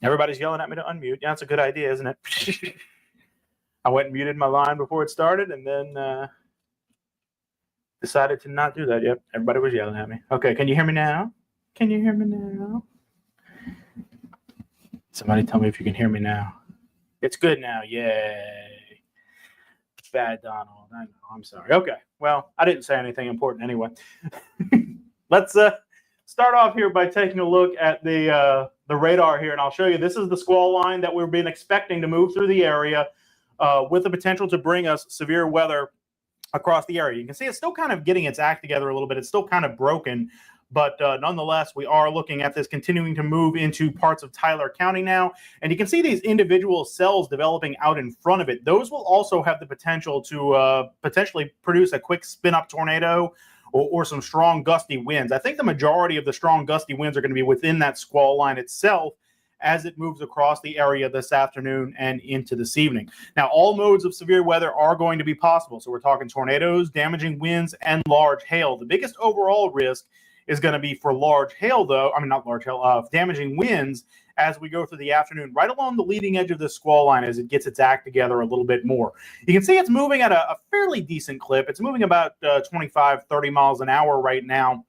Everybody's yelling at me to unmute. Yeah, that's a good idea, isn't it? I went and muted my line before it started and then decided to not do that. Yep, everybody was yelling at me. Okay, can you hear me now? Can you hear me now? Somebody tell me if you can hear me now. It's good now. Yay. Bad Donald. I know. I'm sorry. Okay. Well, I didn't say anything important anyway. Let's start off here by taking a look at the radar here, and I'll show you. This is the squall line that we've been expecting to move through the area with the potential to bring us severe weather across the area. You can see it's still kind of getting its act together a little bit. It's still kind of broken, but nonetheless, we are looking at this continuing to move into parts of Tyler County now. And you can see these individual cells developing out in front of it. Those will also have the potential to potentially produce a quick spin-up tornado or some strong gusty winds. I think the majority of the strong gusty winds are going to be within that squall line itself as it moves across the area this afternoon and into this evening. Now, all modes of severe weather are going to be possible. So we're talking tornadoes, damaging winds, and large hail. The biggest overall risk is going to be for large hail, though. I mean, not large hail, damaging winds as we go through the afternoon, right along the leading edge of this squall line as it gets its act together a little bit more. You can see it's moving at a fairly decent clip. It's moving about 25, 30 miles an hour right now.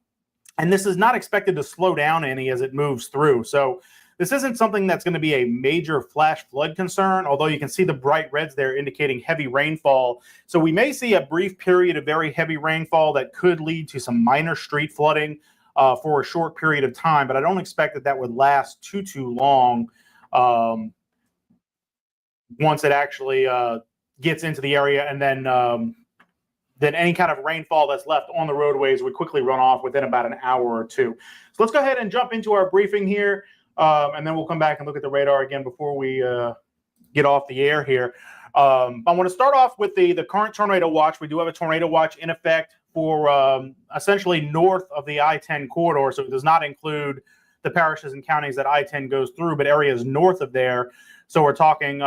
And this is not expected to slow down any as it moves through. So this isn't something that's going to be a major flash flood concern, although you can see the bright reds there indicating heavy rainfall. So we may see a brief period of very heavy rainfall that could lead to some minor street flooding for a short period of time, but I don't expect that would last too long once it actually gets into the area, and then any kind of rainfall that's left on the roadways would quickly run off within about an hour or two. So let's go ahead and jump into our briefing here. And then we'll come back and look at the radar again before we get off the air here. I want to start off with the current tornado watch. We do have a tornado watch in effect for essentially north of the I-10 corridor. So it does not include the parishes and counties that I-10 goes through, but areas north of there. So we're talking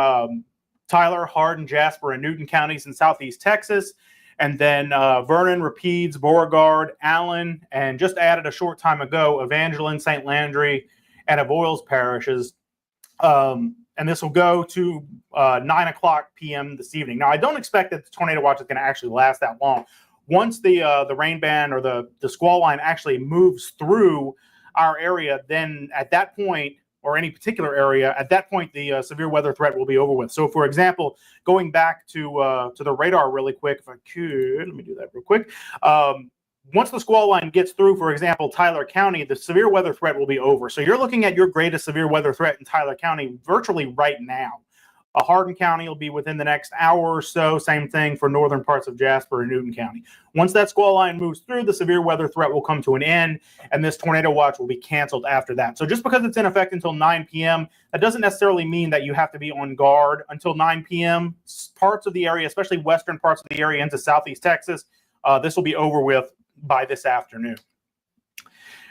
Tyler, Hardin, Jasper, and Newton counties in southeast Texas. And then Vernon, Rapides, Beauregard, Allen, and just added a short time ago, Evangeline, St. Landry, and Avoyelles parishes. And this will go to 9 o'clock p.m. this evening. Now, I don't expect that the tornado watch is going to actually last that long. Once the rain band or the squall line actually moves through our area, then at that point, or any particular area, at that point, the severe weather threat will be over with. So, for example, going back to the radar really quick, if I could, let me do that real quick. Once the squall line gets through, for example, Tyler County, the severe weather threat will be over. So you're looking at your greatest severe weather threat in Tyler County virtually right now. Hardin County will be within the next hour or so. Same thing for northern parts of Jasper and Newton County. Once that squall line moves through, the severe weather threat will come to an end, and this tornado watch will be canceled after that. So just because it's in effect until 9 p.m., that doesn't necessarily mean that you have to be on guard until 9 p.m. Parts of the area, especially western parts of the area into southeast Texas, this will be over with by this afternoon.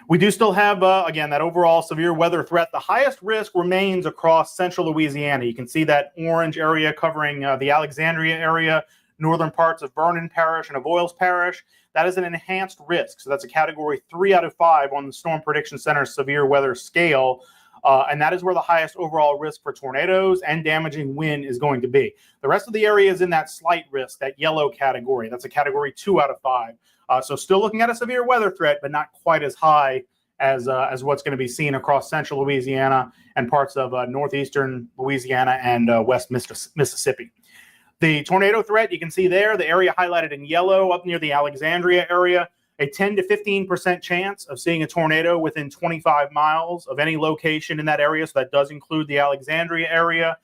We do still have, again, that overall severe weather threat. The highest risk remains across central Louisiana. You can see that orange area covering the Alexandria area, northern parts of Vernon Parish and Avoyelles Parish. That is an enhanced risk. So that's a category 3 out of 5 on the Storm Prediction Center's severe weather scale. And that is where the highest overall risk for tornadoes and damaging wind is going to be. The rest of the area is in that slight risk, that yellow category. That's a category 2 out of 5. So still looking at a severe weather threat, but not quite as high as what's going to be seen across central Louisiana and parts of northeastern Louisiana and west Mississippi. The tornado threat, you can see there, the area highlighted in yellow up near the Alexandria area, a 10 to 15% chance of seeing a tornado within 25 miles of any location in that area. So that does include the Alexandria area,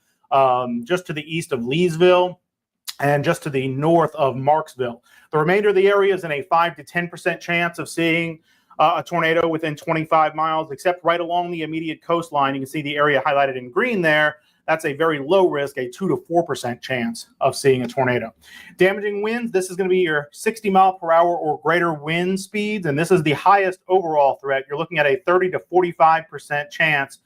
just to the east of Leesville, and just to the north of Marksville. The remainder of the area is in a 5 to 10% chance of seeing a tornado within 25 miles, except right along the immediate coastline. You can see the area highlighted in green there. That's a very low risk, a 2 to 4% chance of seeing a tornado. Damaging winds, this is going to be your 60 mile per hour or greater wind speeds, and this is the highest overall threat. You're looking at a 30 to 45% chance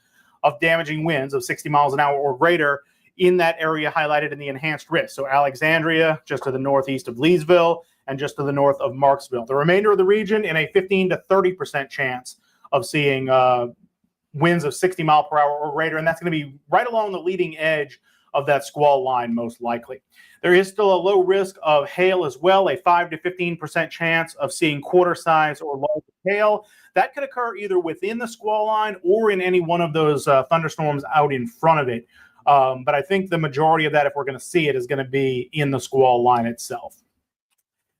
of damaging winds of 60 miles an hour or greater in that area highlighted in the enhanced risk. So Alexandria, just to the northeast of Leesville, and just to the north of Marksville. The remainder of the region in a 15 to 30% chance of seeing winds of 60 mile per hour or greater, and that's going to be right along the leading edge of that squall line most likely. There is still a low risk of hail as well, a 5 to 15% chance of seeing quarter size or larger hail. That could occur either within the squall line or in any one of those thunderstorms out in front of it. But I think the majority of that, if we're going to see it, is going to be in the squall line itself.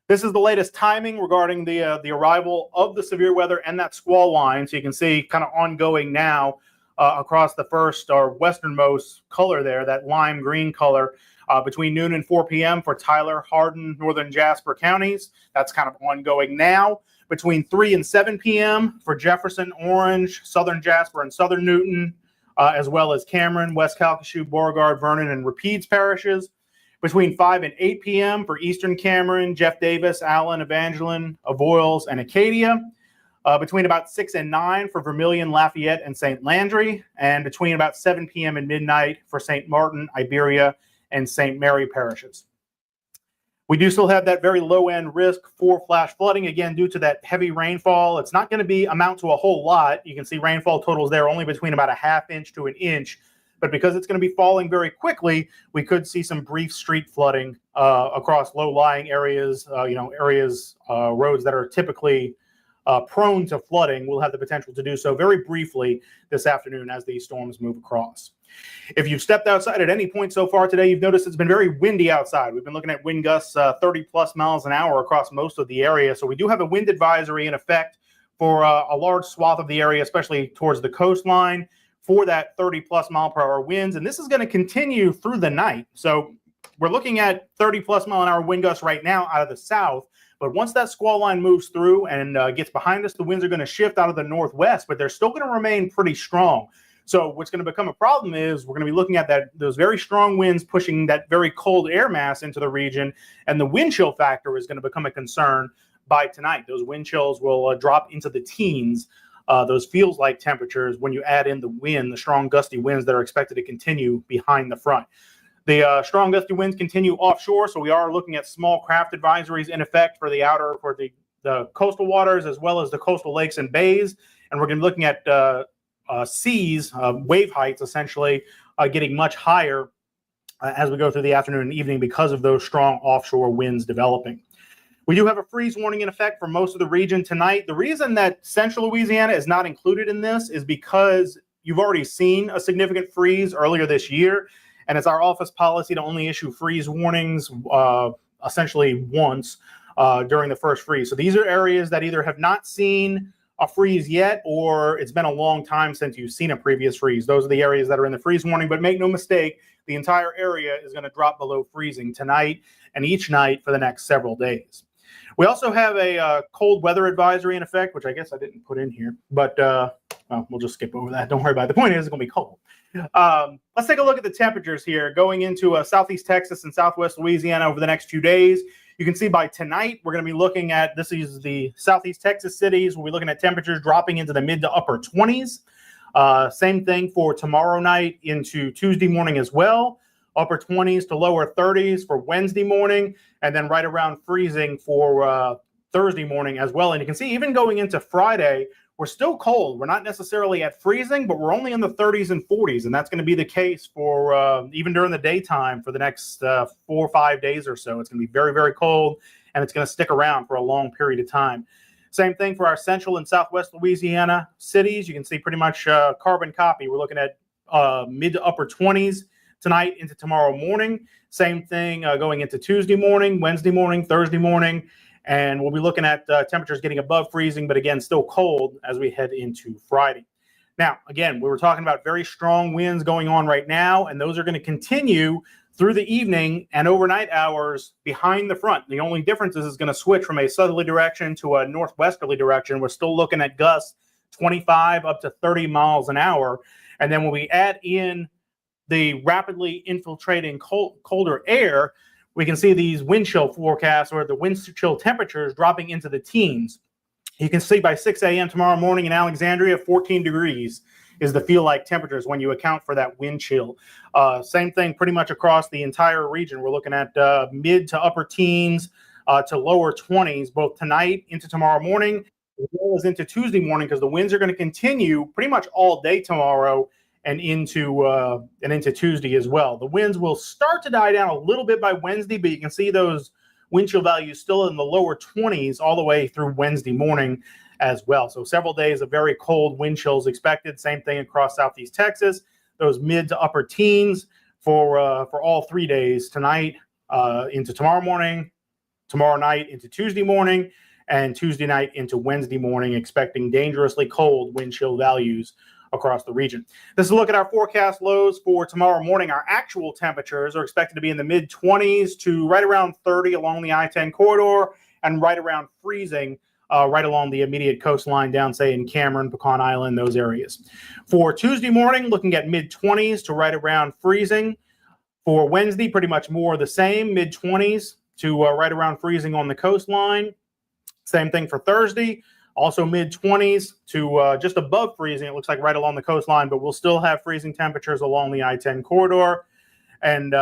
This is the latest timing regarding the arrival of the severe weather and that squall line. So you can see kind of ongoing now across the first or westernmost color there, that lime green color, between noon and 4 p.m. for Tyler, Hardin, northern Jasper counties. That's kind of ongoing now. Between 3 and 7 p.m. for Jefferson, Orange, southern Jasper, and southern Newton, as well as Cameron, West Calcasieu, Beauregard, Vernon, and Rapides parishes. Between 5 and 8 p.m. for eastern Cameron, Jeff Davis, Allen, Evangeline, Avoyelles, and Acadia. Between about 6 and 9 for Vermilion, Lafayette, and St. Landry. And between about 7 p.m. and midnight for St. Martin, Iberia, and St. Mary parishes. We do still have that very low-end risk for flash flooding, again, due to that heavy rainfall. It's not going to amount to a whole lot. You can see rainfall totals there only between about a half inch to an inch. But because it's going to be falling very quickly, we could see some brief street flooding across low-lying areas, roads that are typically prone to flooding. Will have the potential to do so very briefly this afternoon as these storms move across. If you've stepped outside at any point so far today, you've noticed it's been very windy outside. We've been looking at wind gusts 30 plus miles an hour across most of the area. So we do have a wind advisory in effect for a large swath of the area, especially towards the coastline, for that 30 plus mile per hour winds. And this is going to continue through the night. So we're looking at 30 plus mile an hour wind gusts right now out of the south. But once that squall line moves through and gets behind us, the winds are going to shift out of the northwest, but they're still going to remain pretty strong. So what's going to become a problem is we're going to be looking at those very strong winds pushing that very cold air mass into the region, and the wind chill factor is going to become a concern by tonight. Those wind chills will drop into the teens, those feels-like temperatures when you add in the wind, the strong gusty winds that are expected to continue behind the front. The strong gusty winds continue offshore, so we are looking at small craft advisories in effect for the coastal waters as well as the coastal lakes and bays, and we're going to be looking at seas, wave heights essentially, getting much higher as we go through the afternoon and evening because of those strong offshore winds developing. We do have a freeze warning in effect for most of the region tonight. The reason that central Louisiana is not included in this is because you've already seen a significant freeze earlier this year, and it's our office policy to only issue freeze warnings essentially once during the first freeze. So these are areas that either have not seen a freeze yet, or it's been a long time since you've seen a previous freeze. Those are the areas that are in the freeze warning, but make no mistake, the entire area is going to drop below freezing tonight and each night for the next several days. We also have a cold weather advisory in effect, which I guess I didn't put in here, but we'll just skip over that. Don't worry about it. The point is it's going to be cold. Let's take a look at the temperatures here going into southeast Texas and southwest Louisiana over the next few days. You can see by tonight, we're going to be looking at, this is the southeast Texas cities. We'll be looking at temperatures dropping into the mid to upper 20s. Same thing for tomorrow night into Tuesday morning as well. Upper 20s to lower 30s for Wednesday morning, and then right around freezing for Thursday morning as well. And you can see even going into Friday, we're still cold. We're not necessarily at freezing, but we're only in the 30s and 40s. And that's going to be the case for even during the daytime for the next 4 or 5 days or so. It's going to be very, very cold, and it's going to stick around for a long period of time. Same thing for our central and southwest Louisiana cities. You can see pretty much carbon copy. We're looking at mid to upper 20s tonight into tomorrow morning. Same thing going into Tuesday morning, Wednesday morning, Thursday morning. And we'll be looking at temperatures getting above freezing, but again, still cold as we head into Friday. Now, again, we were talking about very strong winds going on right now, and those are going to continue through the evening and overnight hours behind the front. The only difference is it's going to switch from a southerly direction to a northwesterly direction. We're still looking at gusts 25 up to 30 miles an hour. And then when we add in the rapidly infiltrating colder air, we can see these wind chill forecasts, or the wind chill temperatures dropping into the teens. You can see by 6 a.m. tomorrow morning in Alexandria, 14 degrees is the feel-like temperatures when you account for that wind chill. Same thing pretty much across the entire region. We're looking at mid to upper teens to lower 20s, both tonight into tomorrow morning as well as into Tuesday morning, because the winds are going to continue pretty much all day tomorrow and into Tuesday as well. The winds will start to die down a little bit by Wednesday, but you can see those wind chill values still in the lower 20s all the way through Wednesday morning as well. So several days of very cold wind chills expected. Same thing across Southeast Texas. Those mid to upper teens for all 3 days, tonight into tomorrow morning, tomorrow night into Tuesday morning, and Tuesday night into Wednesday morning, expecting dangerously cold wind chill values across the region. This is a look at our forecast lows for tomorrow morning. Our actual temperatures are expected to be in the mid 20s to right around 30 along the I-10 corridor, and right around freezing right along the immediate coastline down, say, in Cameron, Pecan Island, those areas. For Tuesday morning, looking at mid 20s to right around freezing. For Wednesday, pretty much more of the same, mid 20s to right around freezing on the coastline. Same thing for Thursday. Also mid 20s to just above freezing. It looks like right along the coastline, but we'll still have freezing temperatures along the I-10 corridor. And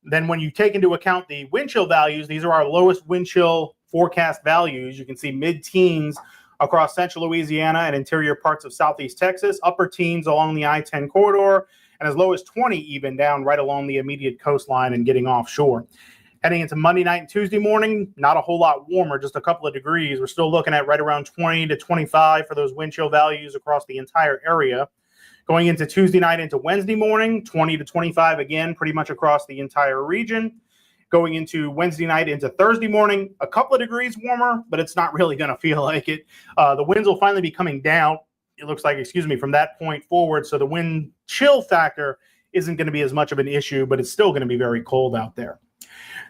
then when you take into account the wind chill values, these are our lowest wind chill forecast values. You can see mid-teens across central Louisiana and interior parts of southeast Texas, upper teens along the I-10 corridor, and as low as 20 even down right along the immediate coastline and getting offshore. Heading into Monday night and Tuesday morning, not a whole lot warmer, just a couple of degrees. We're still looking at right around 20 to 25 for those wind chill values across the entire area. Going into Tuesday night into Wednesday morning, 20 to 25 again, pretty much across the entire region. Going into Wednesday night into Thursday morning, a couple of degrees warmer, but it's not really going to feel like it. The winds will finally be coming down, it looks like, from that point forward. So the wind chill factor isn't going to be as much of an issue, but it's still going to be very cold out there.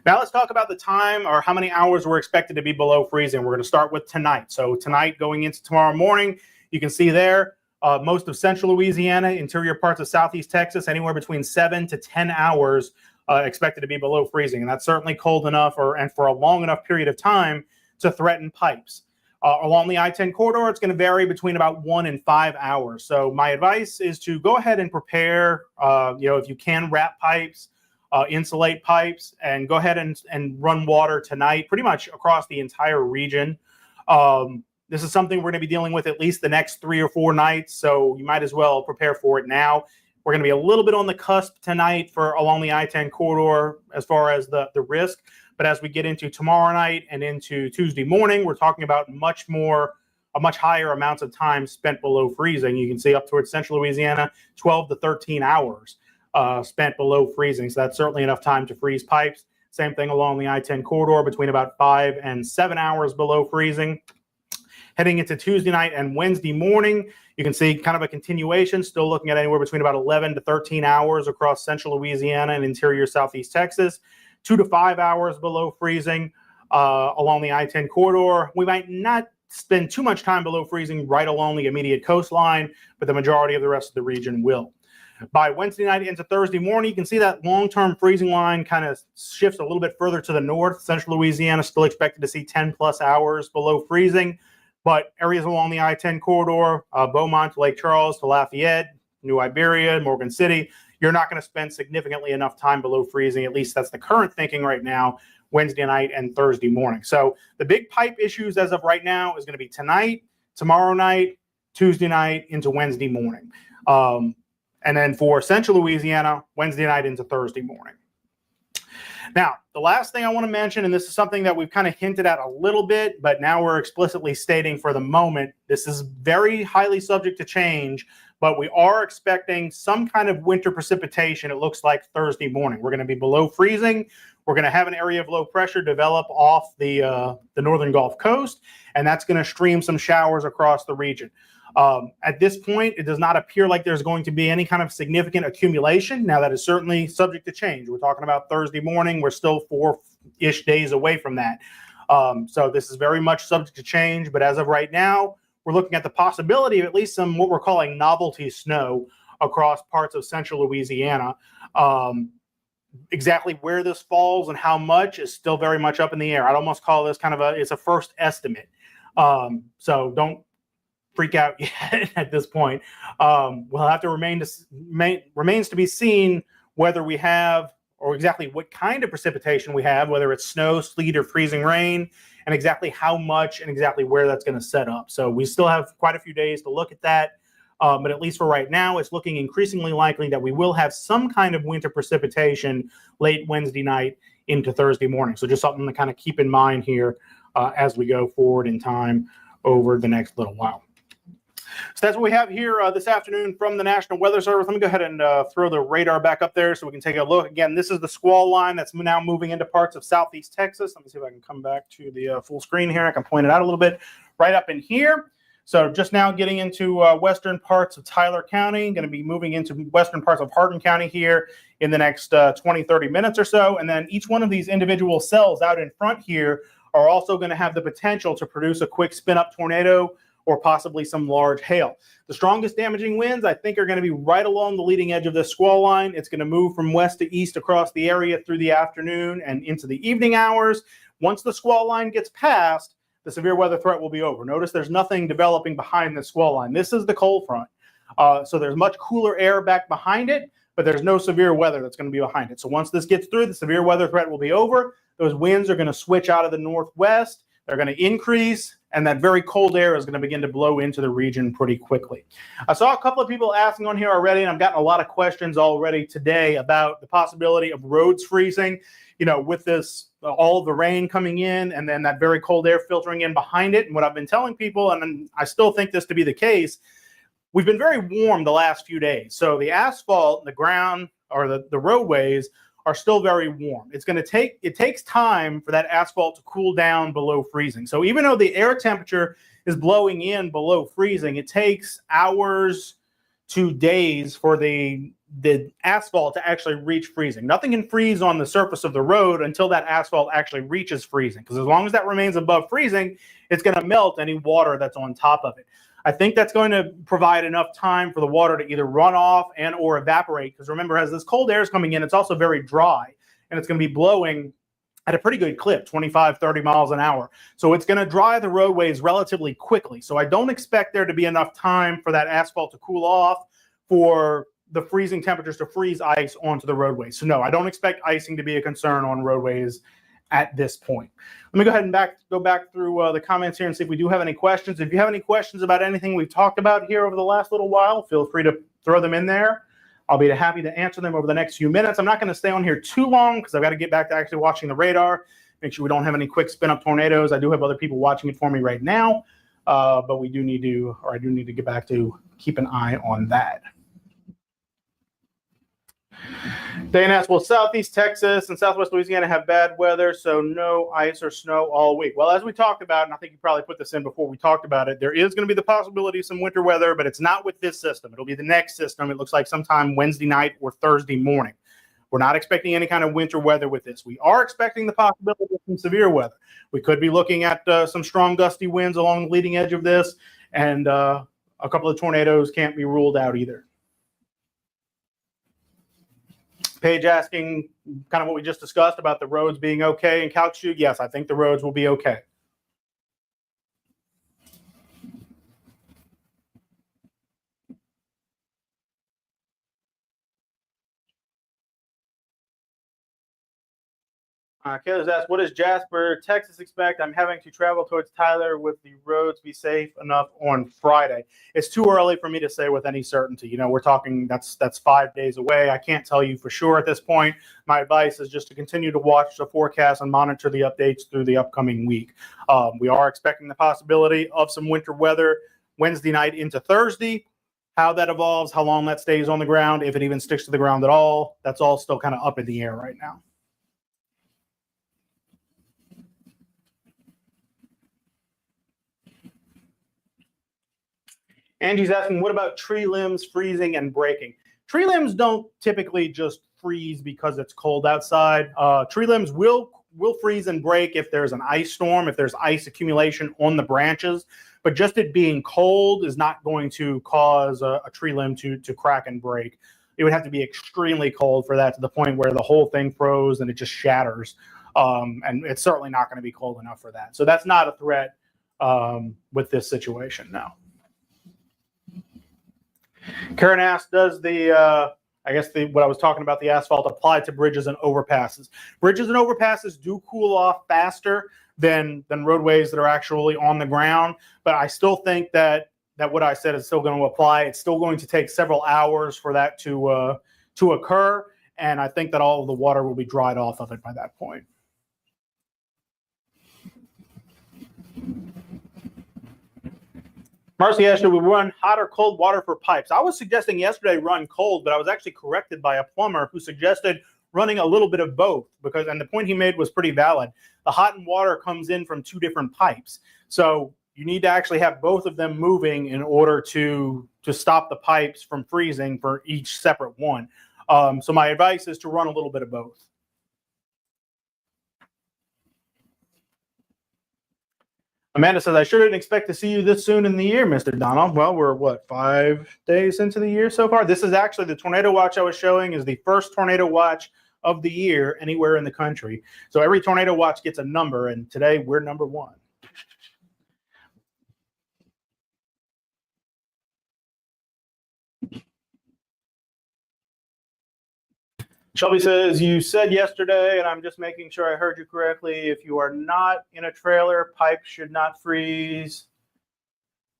Now let's talk about the time, or how many hours we're expected to be below freezing. We're going to start with tonight. So tonight going into tomorrow morning, you can see there most of central Louisiana, interior parts of southeast Texas, anywhere between 7 to 10 hours expected to be below freezing. And that's certainly cold enough and for a long enough period of time to threaten pipes. Along the I-10 corridor, it's going to vary between about 1 and 5 hours. So my advice is to go ahead and prepare, if you can, wrap pipes, insulate pipes, and go ahead and run water tonight pretty much across the entire region. This is something we're going to be dealing with at least the next 3 or 4 nights, so you might as well prepare for it now. We're going to be a little bit on the cusp tonight for along the I-10 corridor as far as the risk, but as we get into tomorrow night and into Tuesday morning, we're talking about a much higher amounts of time spent below freezing. You can see up towards central Louisiana, 12 to 13 hours spent below freezing. So that's certainly enough time to freeze pipes. Same thing along the I-10 corridor, between about 5 and 7 hours below freezing. Heading into Tuesday night and Wednesday morning, you can see kind of a continuation, still looking at anywhere between about 11 to 13 hours across central Louisiana and interior southeast Texas, 2 to 5 hours below freezing along the I-10 corridor. We might not spend too much time below freezing right along the immediate coastline, but the majority of the rest of the region will. By Wednesday night into Thursday morning, you can see that long-term freezing line kind of shifts a little bit further to the north. Central Louisiana still expected to see 10 plus hours below freezing, but areas along the I-10 corridor, Beaumont to Lake Charles to Lafayette, New Iberia, Morgan City, you're not going to spend significantly enough time below freezing. At least that's the current thinking right now, Wednesday night and Thursday morning. So the big pipe issues as of right now is going to be tonight, tomorrow night, Tuesday night into Wednesday morning. And then for central Louisiana, Wednesday night into Thursday morning. Now, the last thing I want to mention, and this is something that we've kind of hinted at a little bit, but now we're explicitly stating for the moment, this is very highly subject to change, but we are expecting some kind of winter precipitation, it looks like Thursday morning. We're going to be below freezing. We're going to have an area of low pressure develop off the northern Gulf Coast, and that's going to stream some showers across the region. At this point, it does not appear like there's going to be any kind of accumulation. Now, that is certainly subject to change. We're talking about Thursday morning. We're still 4-ish days away from that. So this is very much subject to change. But as of right now, we're looking at the possibility of at least some what we're calling novelty snow across parts of central Louisiana. Exactly where this falls and how much is still very much up in the air. I'd almost call this it's a first estimate. So don't freak out yet at this point. We'll have to remains to be seen whether we have, or exactly what kind of precipitation we have, whether it's snow, sleet, or freezing rain, and exactly how much and exactly where that's going to set up. So we still have quite a few days to look at that. But at least for right now, it's looking increasingly likely that we will have some kind of winter precipitation late Wednesday night into Thursday morning. So just something to kind of keep in mind here as we go forward in time over the next little while. So that's what we have here this afternoon from the National Weather Service. Let me go ahead and throw the radar back up there so we can take a look. Again, this is the squall line that's now moving into parts of southeast Texas. Let me see if I can come back to the full screen here. I can point it out a little bit right up in here. So just now getting into western parts of Tyler County, going to be moving into western parts of Hardin County here in the next 20, 30 minutes or so. And then each one of these individual cells out in front here are also going to have the potential to produce a quick spin-up tornado or possibly some large hail. The strongest damaging winds, I think, are going to be right along the leading edge of this squall line. It's going to move from west to east across the area through the afternoon and into the evening hours. Once the squall line gets past, the severe weather threat will be over. Notice there's nothing developing behind the squall line. This is the cold front. So there's much cooler air back behind it, but there's no severe weather that's going to be behind it. So once this gets through, the severe weather threat will be over. Those winds are going to switch out of the northwest. They're going to increase, and that very cold air is going to begin to blow into the region pretty quickly. I saw a couple of people asking on here already, and I've gotten a lot of questions already today about the possibility of roads freezing, you know, with this, all of the rain coming in and then that very cold air filtering in behind it. And what I've been telling people, and I still think this to be the case, we've been very warm the last few days. So the asphalt, the ground, or the roadways are still very warm. It takes time for that asphalt to cool down below freezing. So even though the air temperature is blowing in below freezing, it takes hours to days for the asphalt to actually reach freezing. Nothing can freeze on the surface of the road until that asphalt actually reaches freezing, because as long as that remains above freezing, it's going to melt any water that's on top of it. I think that's going to provide enough time for the water to either run off and or evaporate, because remember, as this cold air is coming in, it's also very dry, and it's going to be blowing at a pretty good clip, 25, 30 miles an hour. So it's going to dry the roadways relatively quickly. So I don't expect there to be enough time for that asphalt to cool off for the freezing temperatures to freeze ice onto the roadways. So no, I don't expect icing to be a concern on roadways at this point. Let me go ahead and go back through the comments here and see if we do have any questions. If you have any questions about anything we've talked about here over the last little while, feel free to throw them in there. I'll be happy to answer them over the next few minutes. I'm not going to stay on here too long because I've got to get back to actually watching the radar, make sure we don't have any quick spin-up tornadoes. I do have other people watching it for me right now, but I do need to get back to keep an eye on that. Dan asks, will Southeast Texas and Southwest Louisiana have bad weather, so no ice or snow all week? Well, as we talked about, and I think you probably put this in before we talked about it, there is going to be the possibility of some winter weather, but it's not with this system. It'll be the next system. It looks like sometime Wednesday night or Thursday morning. We're not expecting any kind of winter weather with this. We are expecting the possibility of some severe weather. We could be looking at some strong gusty winds along the leading edge of this, and a couple of tornadoes can't be ruled out either. Paige asking kind of what we just discussed about the roads being okay in Calcasieu. Yes, I think the roads will be okay. Kayla's asked, what does Jasper, Texas expect? I'm having to travel towards Tyler. With the roads be safe enough on Friday? It's too early for me to say with any certainty. You know, we're talking that's 5 days away. I can't tell you for sure at this point. My advice is just to continue to watch the forecast and monitor the updates through the upcoming week. We are expecting the possibility of some winter weather Wednesday night into Thursday. How that evolves, how long that stays on the ground, if it even sticks to the ground at all, that's all still kind of up in the air right now. Angie's asking, what about tree limbs freezing and breaking? Tree limbs don't typically just freeze because it's cold outside. Tree limbs will freeze and break if there's an ice storm, if there's ice accumulation on the branches. But just it being cold is not going to cause a tree limb to crack and break. It would have to be extremely cold for that, to the point where the whole thing froze and it just shatters. And it's certainly not going to be cold enough for that. So that's not a threat with this situation, no. Karen asked, does the, I guess what I was talking about, the asphalt applied to bridges and overpasses. Bridges and overpasses do cool off faster than roadways that are actually on the ground, but I still think that what I said is still going to apply. It's still going to take several hours for that to occur, and I think that all of the water will be dried off of it by that point. Marcy asked, should we run hot or cold water for pipes? I was suggesting yesterday run cold, but I was actually corrected by a plumber who suggested running a little bit of both, and the point he made was pretty valid. The hot and water comes in from two different pipes. So you need to actually have both of them moving in order to stop the pipes from freezing for each separate one. So my advice is to run a little bit of both. Amanda says, I sure didn't expect to see you this soon in the year, Mr. Donald. Well, we're, what, 5 days into the year so far? This is actually the tornado watch I was showing is the first tornado watch of the year anywhere in the country. So every tornado watch gets a number, and today we're number 1. Shelby says, you said yesterday, and I'm just making sure I heard you correctly, if you are not in a trailer, pipes should not freeze.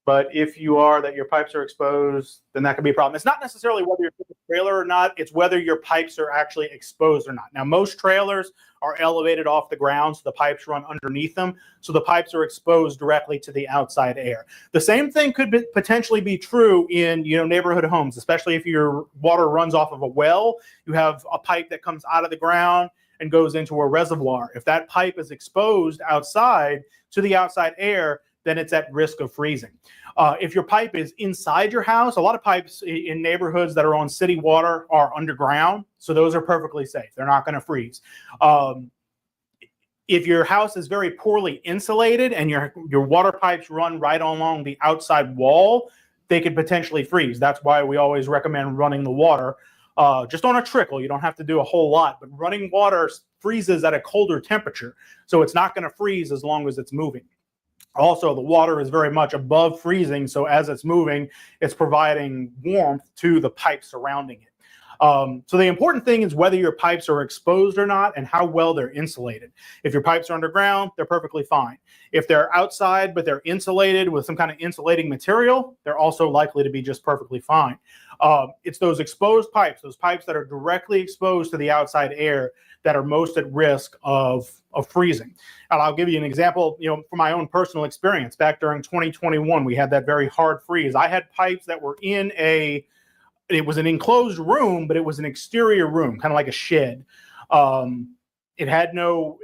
But if you are, that your pipes are exposed, then that could be a problem. It's not necessarily whether you're in a trailer or not, it's whether your pipes are actually exposed or not. Now, most trailers are elevated off the ground, so the pipes run underneath them, so the pipes are exposed directly to the outside air. The same thing could potentially be true in neighborhood homes, especially if your water runs off of a well. You have a pipe that comes out of the ground and goes into a reservoir. If that pipe is exposed outside to the outside air, then it's at risk of freezing. If your pipe is inside your house, a lot of pipes in neighborhoods that are on city water are underground, so those are perfectly safe. They're not going to freeze. If your house is very poorly insulated and your water pipes run right along the outside wall, they could potentially freeze. That's why we always recommend running the water just on a trickle. You don't have to do a whole lot, but running water freezes at a colder temperature, so it's not going to freeze as long as it's moving. Also, the water is very much above freezing, so as it's moving, it's providing warmth to the pipes surrounding it. So the important thing is whether your pipes are exposed or not and how well they're insulated. If your pipes are underground, they're perfectly fine. If they're outside but they're insulated with some kind of insulating material, they're also likely to be just perfectly fine. It's those exposed pipes, those pipes that are directly exposed to the outside air, that are most at risk of freezing. And I'll give you an example, from my own personal experience. Back during 2021, we had that very hard freeze. I had pipes that were in it was an enclosed room, but it was an exterior room, kind of like a shed. It had no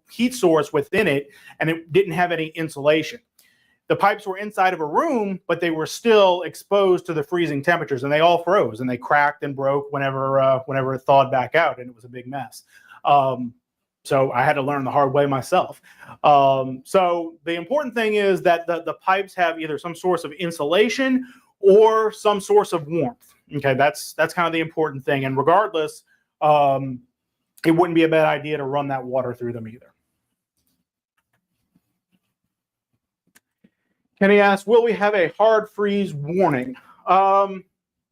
heat source within it, and it didn't have any insulation. The pipes were inside of a room, but they were still exposed to the freezing temperatures, and they all froze, and they cracked and broke whenever it thawed back out, and it was a big mess. So I had to learn the hard way myself. So the important thing is that the pipes have either some source of insulation or some source of warmth. Okay, that's kind of the important thing. And regardless, it wouldn't be a bad idea to run that water through them either. Kenny asks, will we have a hard freeze warning?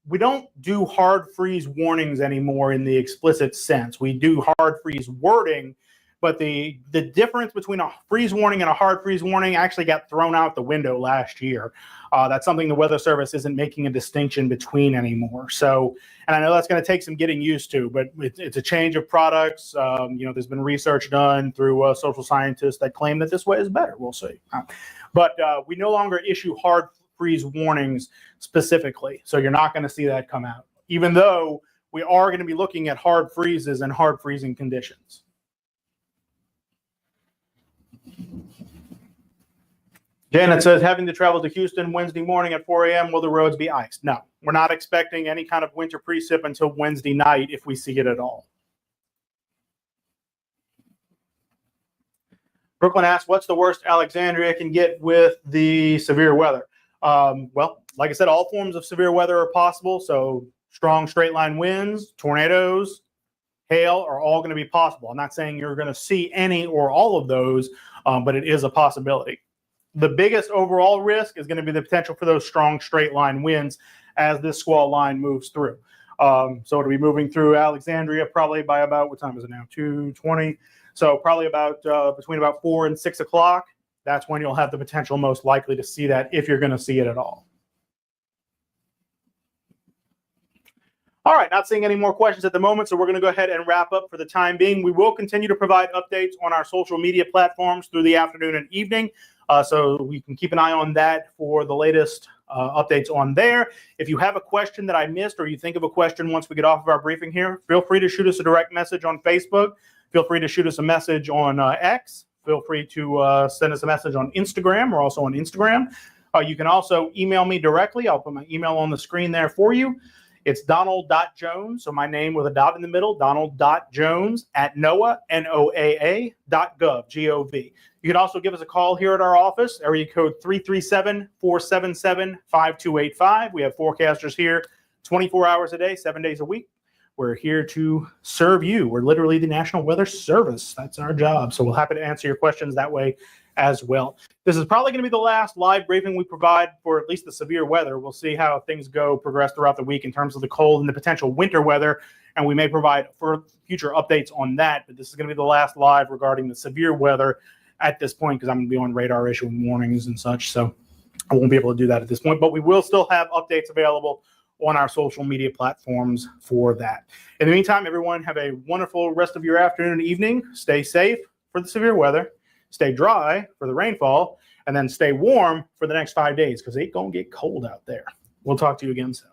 We don't do hard freeze warnings anymore in the explicit sense. We do hard freeze wording, but the difference between a freeze warning and a hard freeze warning actually got thrown out the window last year. That's something the Weather Service isn't making a distinction between anymore. So, and I know that's going to take some getting used to, but it's a change of products. There's been research done through social scientists that claim that this way is better. We'll see. But we no longer issue hard freeze warnings specifically. So you're not going to see that come out, even though we are going to be looking at hard freezes and hard freezing conditions. Janet says, having to travel to Houston Wednesday morning at 4 a.m., will the roads be iced? No, we're not expecting any kind of winter precip until Wednesday night if we see it at all. Brooklyn asks, what's the worst Alexandria can get with the severe weather? Well, like I said, all forms of severe weather are possible. So strong straight line winds, tornadoes, hail are all going to be possible. I'm not saying you're going to see any or all of those, but it is a possibility. The biggest overall risk is going to be the potential for those strong straight line winds as this squall line moves through. So it'll be moving through Alexandria probably by about, what time is it now? 2:20. So probably about between about 4 and 6 o'clock. That's when you'll have the potential most likely to see that, if you're going to see it at all. All right, not seeing any more questions at the moment, so we're going to go ahead and wrap up for the time being. We will continue to provide updates on our social media platforms through the afternoon and evening, so we can keep an eye on that for the latest updates on there. If you have a question that I missed, or you think of a question once we get off of our briefing here, feel free to shoot us a direct message on Facebook. Feel free to shoot us a message on X. Feel free to send us a message on Instagram. We're also on Instagram. You can also email me directly. I'll put my email on the screen there for you. It's Donald.Jones, so my name with a dot in the middle, Donald.Jones at NOAA, NOAA.gov, G-O-V. You can also give us a call here at our office, area code 337-477-5285. We have forecasters here 24 hours a day, 7 days a week. We're here to serve you. We're literally the National Weather Service. That's our job. So we're happy to answer your questions that way as well. This is probably going to be the last live briefing we provide for at least the severe weather. We'll see how things progress throughout the week in terms of the cold and the potential winter weather, and we may provide for future updates on that. But this is going to be the last live regarding the severe weather at this point, because I'm going to be on radar issuing warnings and such. So I won't be able to do that at this point, but we will still have updates available on our social media platforms for that. In the meantime, everyone, have a wonderful rest of your afternoon and evening. Stay safe for the severe weather. Stay dry for the rainfall, and then stay warm for the next 5 days, because it's going to get cold out there. We'll talk to you again soon.